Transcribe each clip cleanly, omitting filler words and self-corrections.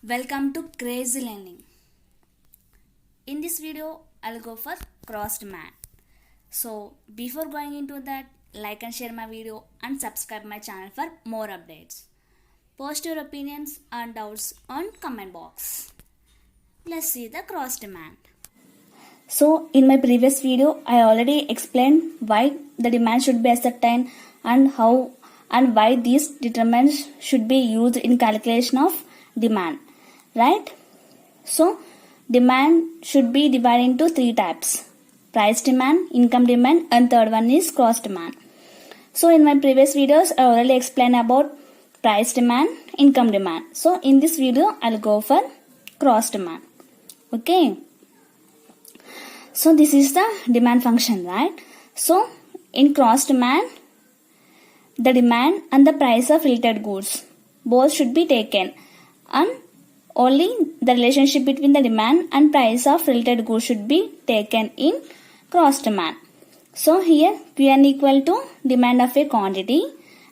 Welcome to Crazy Learning. In this video, I'll go for cross demand. So, before going into that, like and share my video and subscribe my channel for more updates. Post your opinions and doubts on comment box. Let's see the cross demand. So, in my previous video, I already explained why the demand should be ascertained and how and why these determinants should be used in calculation of demand. Right? So, demand should be divided into three types: price demand, income demand, and third one is cross demand. So, in my previous videos, I already explained about price demand, income demand. So, in this video, I'll go for cross demand. Okay. So, this is the demand function, right? So, in cross demand, the demand and the price of related goods both should be taken, and only the relationship between the demand and price of related goods should be taken in cross demand. So here Qn equal to demand of a quantity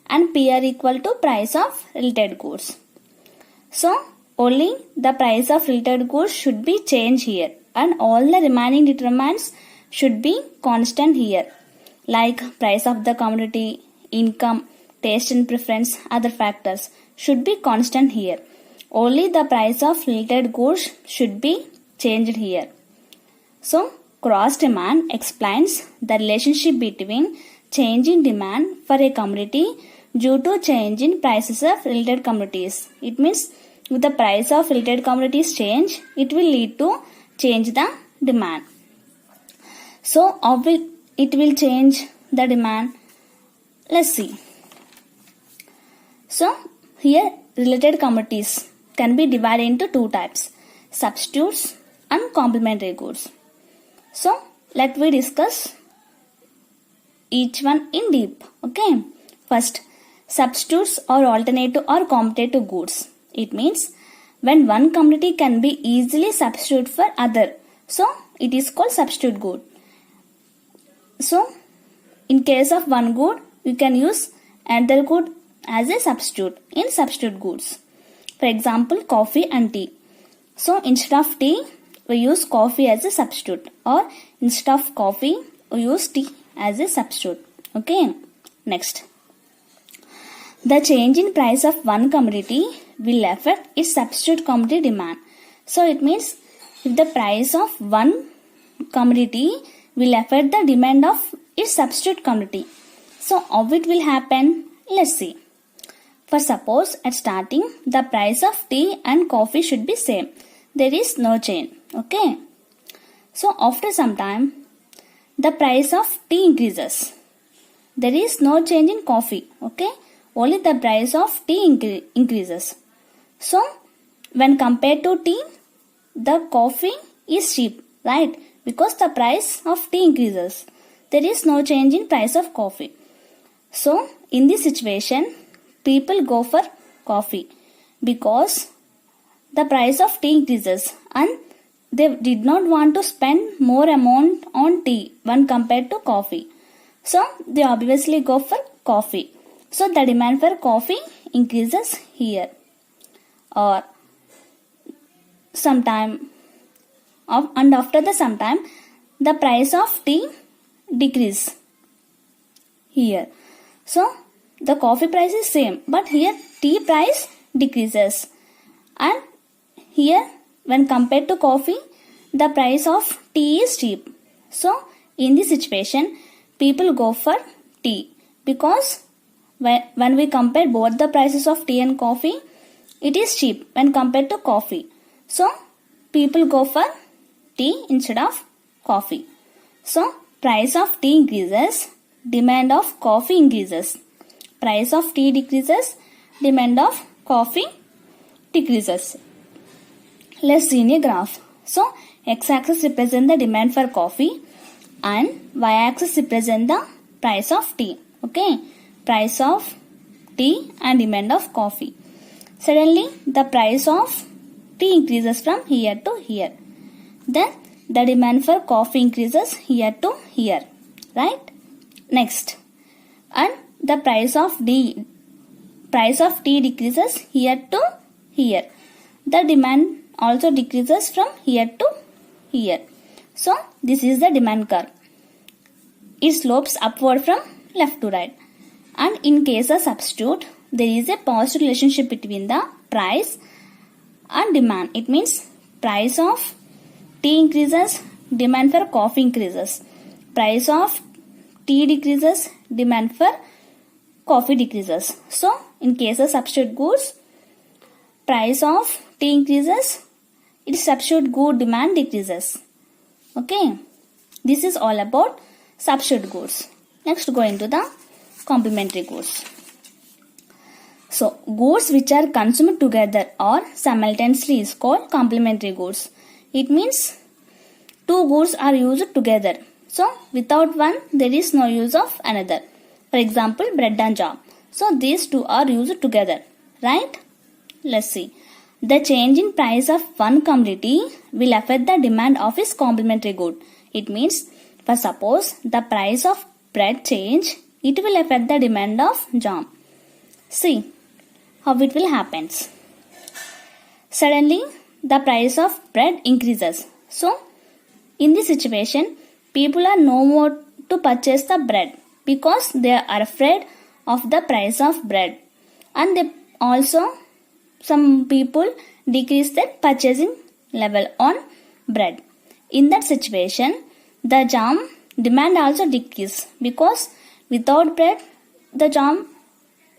and PR equal to price of related goods. So only the price of related goods should be changed here, and all the remaining determinants should be constant here, like price of the commodity, income, taste and preference, other factors should be constant here. Only the price of related goods should be changed here. So, cross demand explains the relationship between change in demand for a commodity due to change in prices of related commodities. It means if the price of related commodities change, it will lead to change the demand. So, how will it will change the demand? Let's see. So, here related commodities can be divided into two types: substitutes and complementary goods. So, let we discuss each one in deep. Okay. First, substitutes or alternative or competitive goods. It means when one commodity can be easily substituted for other. So, it is called substitute good. So, in case of one good, you can use another good as a substitute in substitute goods. For example, coffee and tea. So, instead of tea, we use coffee as a substitute, or instead of coffee, we use tea as a substitute. Okay. Next. The change in price of one commodity will affect its substitute commodity demand. So, it means if the price of one commodity will affect the demand of its substitute commodity. So, how it will happen? Let's see. For suppose at starting the price of tea and coffee should be same. There is no change. Okay. So after some time the price of tea increases. There is no change in coffee. Okay. Only the price of tea increases. So when compared to tea, the coffee is cheap, right? Because the price of tea increases. There is no change in price of coffee. So in this situation, people go for coffee because the price of tea increases and they did not want to spend more amount on tea when compared to coffee. So they obviously go for coffee. So the demand for coffee increases here. Or sometime and after the sometime the price of tea decrease here. So the coffee price is same, but here tea price decreases, and here when compared to coffee the price of tea is cheap. So in this situation people go for tea because when we compare both the prices of tea and coffee, it is cheap when compared to coffee. So people go for tea instead of coffee. So price of tea increases, demand of coffee increases. Price of tea decreases, demand of coffee decreases. Let's see in a graph. So, x-axis represents the demand for coffee and y-axis represents the price of tea. Okay, price of tea and demand of coffee. Suddenly, the price of tea increases from here to here. Then, the demand for coffee increases here to here. Right? Next. And the price of tea decreases here to here. the demand also decreases from here to here. So this is the demand curve. It slopes upward from left to right. And in case of substitute, there is a positive relationship between the price and demand. It means price of tea increases, demand for coffee increases. Price of tea decreases, demand for coffee decreases. So in case of substitute goods, price of tea increases, its substitute good demand decreases. Okay, this is all about substitute goods. Next, go into the complementary goods. So goods which are consumed together or simultaneously is called complementary goods. It means two goods are used together. So without one there is no use of another. For example, bread and jam. So these two are used together, right? Let's see. The change in price of one commodity will affect the demand of its complementary good. It means, for suppose the price of bread change, it will affect the demand of jam. See how it will happen. Suddenly the price of bread increases. So in this situation, people are no more to purchase the bread because they are afraid of the price of bread, and they also some people decrease their purchasing level on bread. In that situation, the jam demand also decrease because without bread the jam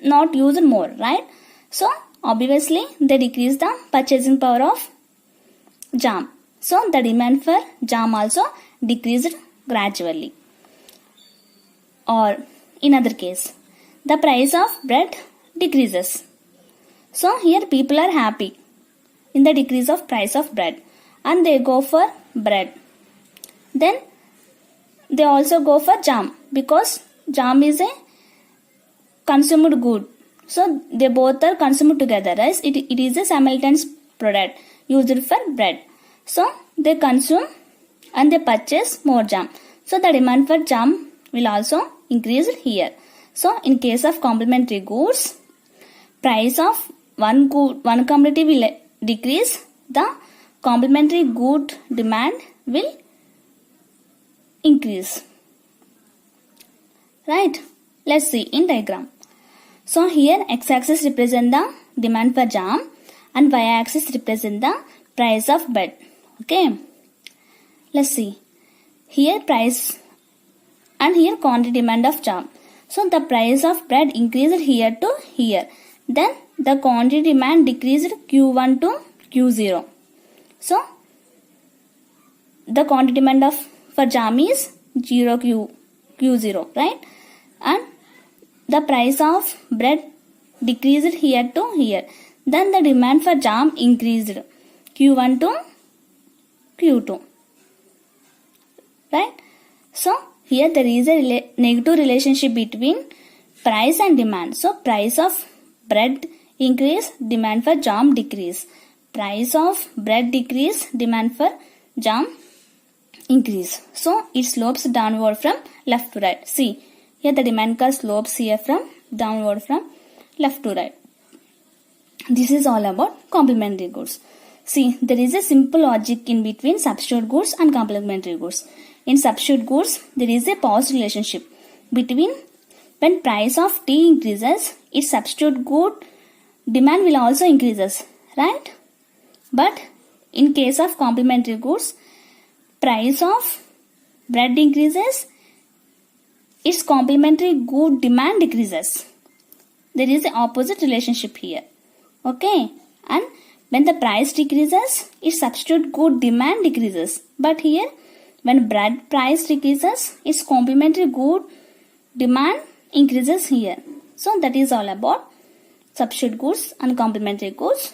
not used more, right? So obviously they decrease the purchasing power of jam. So the demand for jam also decreased gradually. Or in other case, the price of bread decreases. So here people are happy in the decrease of price of bread and they go for bread. Then they also go for jam because jam is a consumed good. So they both are consumed together, right? It is a simultaneous product used for bread. So they consume and they purchase more jam. So the demand for jam will also increase here. So in case of complementary goods, price of one commodity will decrease, the complementary good demand will increase. Right? Let's see in diagram. So here x-axis represent the demand for jam and y-axis represent the price of bread. Okay. Let's see. Here price and here quantity demand of jam. So the price of bread increased here to here. Then the quantity demand decreased Q1 to Q0. So the quantity demand for jam is 0 Q0, right? And the price of bread decreased here to here. Then the demand for jam increased Q1 to Q2, right? So here there is a negative relationship between price and demand. So price of bread increase, demand for jam decrease. Price of bread decrease, demand for jam increase. So it slopes downward from left to right. See, here the demand curve slopes here from downward from left to right. This is all about complementary goods. See, there is a simple logic in between substitute goods and complementary goods. In substitute goods, there is a positive relationship between when price of tea increases, its substitute good demand will also increases, right? But in case of complementary goods, price of bread increases, its complementary good demand decreases. There is an opposite relationship here. Okay, and when the price decreases, its substitute good demand decreases. But here, when bread price decreases, its complementary good demand increases here. So that is all about substitute goods and complementary goods.